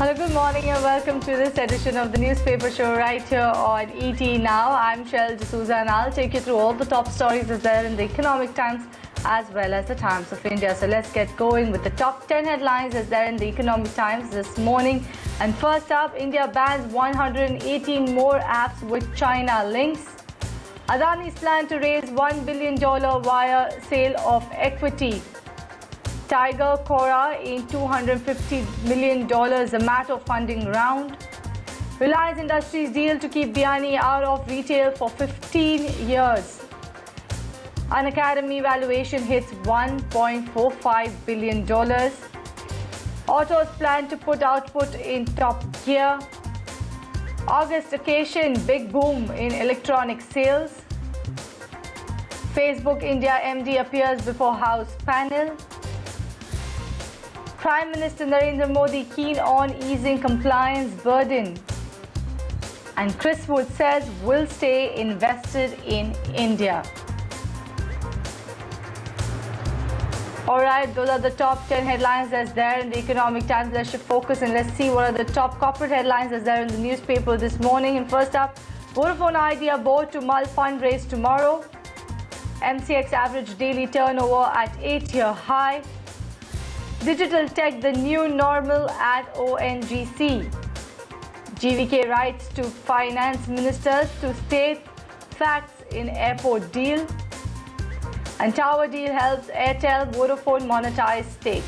Hello, good morning and welcome to this edition of the newspaper show right here on ET Now. I'm Shell D'Souza and I'll take you through all the top stories as there in the Economic Times as well as the Times of India. So let's get going with the top 10 headlines as there in the Economic Times this morning. And first up, India bans 118 more apps with China links. Adani's plan to raise $1 billion via sale of equity. Tiger Cora in $250 million Zomato funding round. Reliance Industries deal to keep Biani out of retail for 15 years. Unacademy valuation hits $1.45 billion. Autos plan to put output in top gear. August occasion, big boom in electronic sales. Facebook India MD appears before House panel. Prime Minister Narendra Modi keen on easing compliance burden. And Chris Wood says will stay invested in India. Alright, those are the top 10 headlines that's there in the Economic Times. Let's shift focus and let's see what are the top corporate headlines that's there in the newspaper this morning. And first up, Vodafone Idea board to mull fundraise tomorrow. MCX average daily turnover at 8-year high. Digital tech, the new normal at ONGC. GVK writes to finance ministers to state facts in airport deal. And tower deal helps Airtel Vodafone monetize stakes.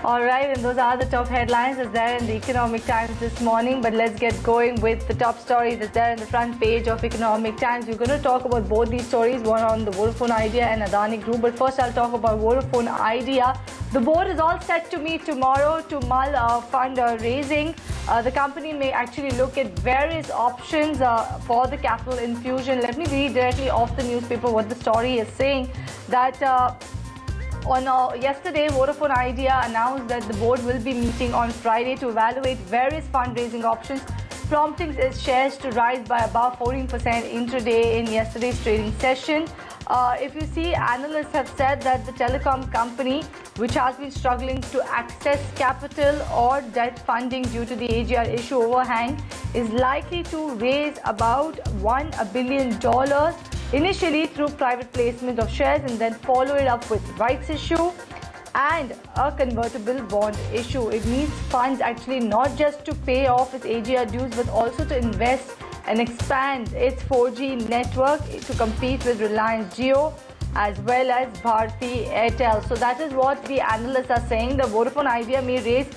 All right, and those are the top headlines that's there in the Economic Times this morning. But let's get going with the top story that's there in the front page of Economic Times. We're going to talk about both these stories, one on the Vodafone Idea and Adani Group. But first, I'll talk about Vodafone Idea. The board is all set to meet tomorrow to mull fund raising. The company may actually look at various options for the capital infusion. Let me read directly off the newspaper what the story is saying. That yesterday, Vodafone Idea announced that the board will be meeting on Friday to evaluate various fundraising options, prompting its shares to rise by about 14% intraday in yesterday's trading session. If you see, analysts have said that the telecom company, which has been struggling to access capital or debt funding due to the AGR issue overhang, is likely to raise about $1 billion initially through private placement of shares and then follow it up with rights issue and a convertible bond issue. It needs funds actually not just to pay off its AGR dues but also to invest and expand its 4G network to compete with Reliance Jio as well as Bharti Airtel. So that is what the analysts are saying. The Vodafone Idea may raise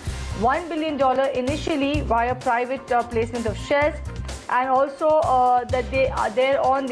$1 billion initially via private placement of shares, and also that they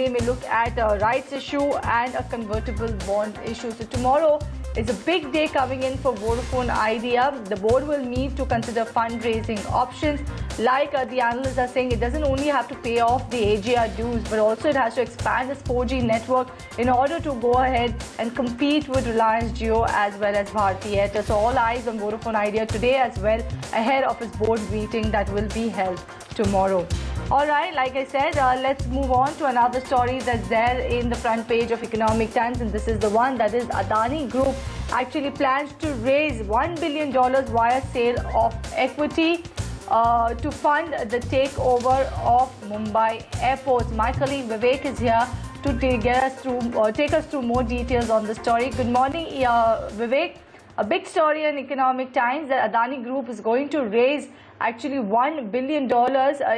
may look at a rights issue and a convertible bond issue. So tomorrow is a big day coming in for Vodafone Idea. The board will meet to consider fundraising options. Like the analysts are saying, it doesn't only have to pay off the AGR dues, but also it has to expand its 4G network in order to go ahead and compete with Reliance Jio as well as Bharti Airtel. So all eyes on Vodafone Idea today as well ahead of its board meeting that will be held tomorrow. All right, like I said, let's move on to another story that's there in the front page of Economic Times, and this is the one that is Adani Group actually plans to raise $1 billion via sale of equity to fund the takeover of Mumbai airports. My colleague Vivek is here to take us through more details on the story. Good morning, Vivek. A big story in Economic Times that Adani Group is going to raise actually $1 billion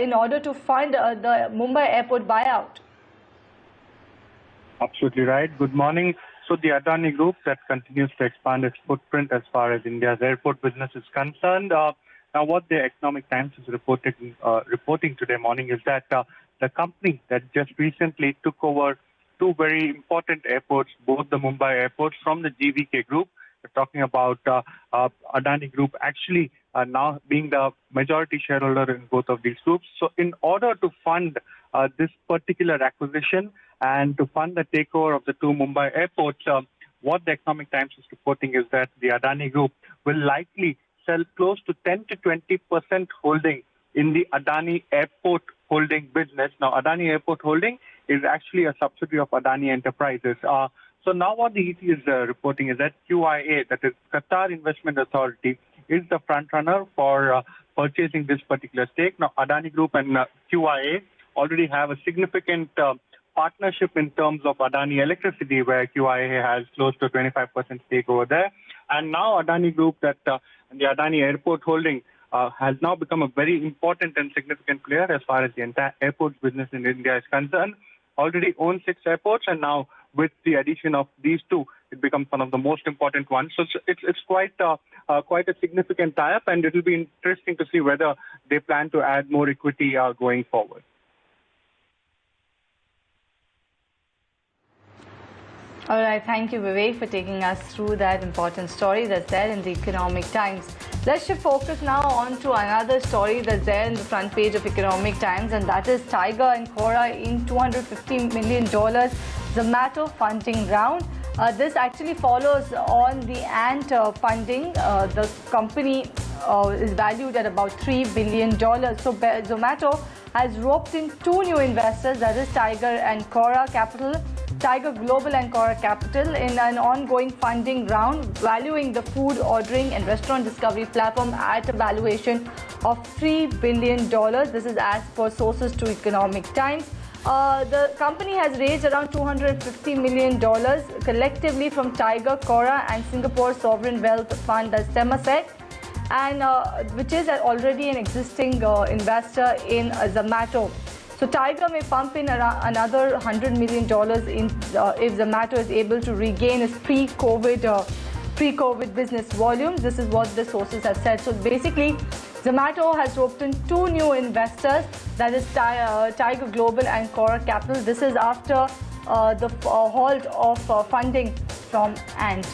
in order to fund the Mumbai airport buyout. Absolutely right. Good morning. So the Adani Group that continues to expand its footprint as far as India's airport business is concerned. Now, what the Economic Times is reporting today morning is that the company that just recently took over two very important airports, both the Mumbai airports, from the GVK Group. We're talking about Adani Group actually now being the majority shareholder in both of these groups. So in order to fund this particular acquisition and to fund the takeover of the two Mumbai airports, what the Economic Times is reporting is that the Adani Group will likely sell close to 10 to 20% holding in the Adani Airport Holding business. Now, Adani Airport Holding is actually a subsidiary of Adani Enterprises. So now what the EC is reporting is that QIA, that is Qatar Investment Authority, is the front runner for purchasing this particular stake. Now Adani Group and QIA already have a significant partnership in terms of Adani Electricity, where QIA has close to 25% stake over there. And now Adani Group, that the Adani Airport holding, has now become a very important and significant player as far as the entire airports business in India is concerned. Already owns 6 airports, and now with the addition of these 2, it becomes one of the most important ones. So it's quite a significant tie-up, and it will be interesting to see whether they plan to add more equity going forward. All right, thank you, Vivek, for taking us through that important story that's there in the Economic Times. Let's shift focus now on to another story that's there in the front page of Economic Times, and that is Tiger and Quora in $250 million Zomato funding round. This actually follows on the Ant funding. The company is valued at about $3 billion. So Zomato has roped in 2 new investors, that is Tiger and Quora Capital. Tiger Global and Quora Capital in an ongoing funding round, valuing the food ordering and restaurant discovery platform at a valuation of $3 billion. This is as per sources to Economic Times. The company has raised around $250 million collectively from Tiger, Quora and Singapore Sovereign Wealth Fund, that's Temasek, and which is already an existing investor in Zomato. So Tiger may pump in another $100 million if Zomato is able to regain its pre-COVID business volumes. This is what the sources have said. So basically, Zomato has roped in 2 new investors, that is Tiger Global and Quora Capital. This is after the halt of funding from Ant.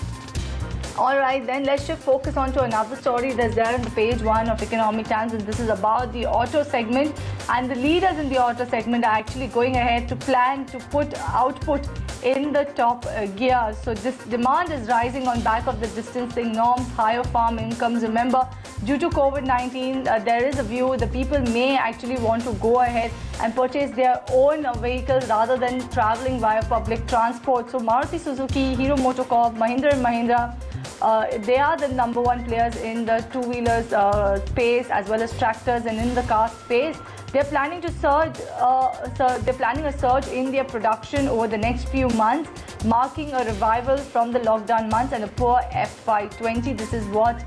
All right, then let's shift focus on to another story that's there on the page 1 of Economic Times, and this is about the auto segment. And the leaders in the auto segment are actually going ahead to plan to put output in the top gear. So this demand is rising on back of the distancing norms, higher farm incomes. Remember, due to COVID-19, there is a view the people may actually want to go ahead and purchase their own vehicles rather than traveling via public transport. So Maruti Suzuki, Hero MotoCorp, Mahindra & Mahindra, they are the number 1 players in the 2-wheelers space as well as tractors and in the car space. They're planning to they're planning a surge in their production over the next few months, marking a revival from the lockdown months and a poor FY20. This is what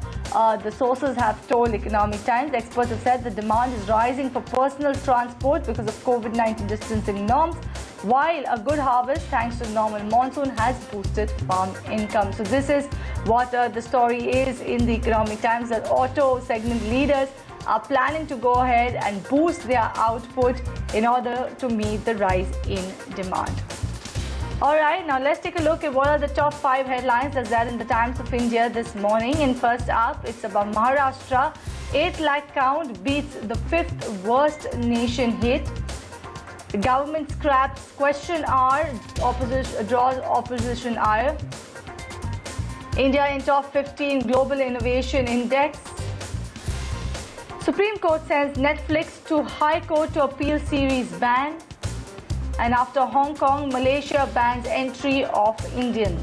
the sources have told Economic Times. Experts have said the demand is rising for personal transport because of COVID-19 distancing norms, while a good harvest thanks to normal monsoon has boosted farm income. So this is what the story is in the Economic Times, that auto segment leaders are planning to go ahead and boost their output in order to meet the rise in demand. All right, now let's take a look at what are the top 5 headlines that's there in the Times of India this morning. In first up, it's about Maharashtra. 8 lakh count beats the 5th worst nation hit. The government scraps question hour, draws opposition ire. India in top 15 global innovation index. Supreme Court sends Netflix to High Court to appeal series ban. And after Hong Kong, Malaysia bans entry of Indians.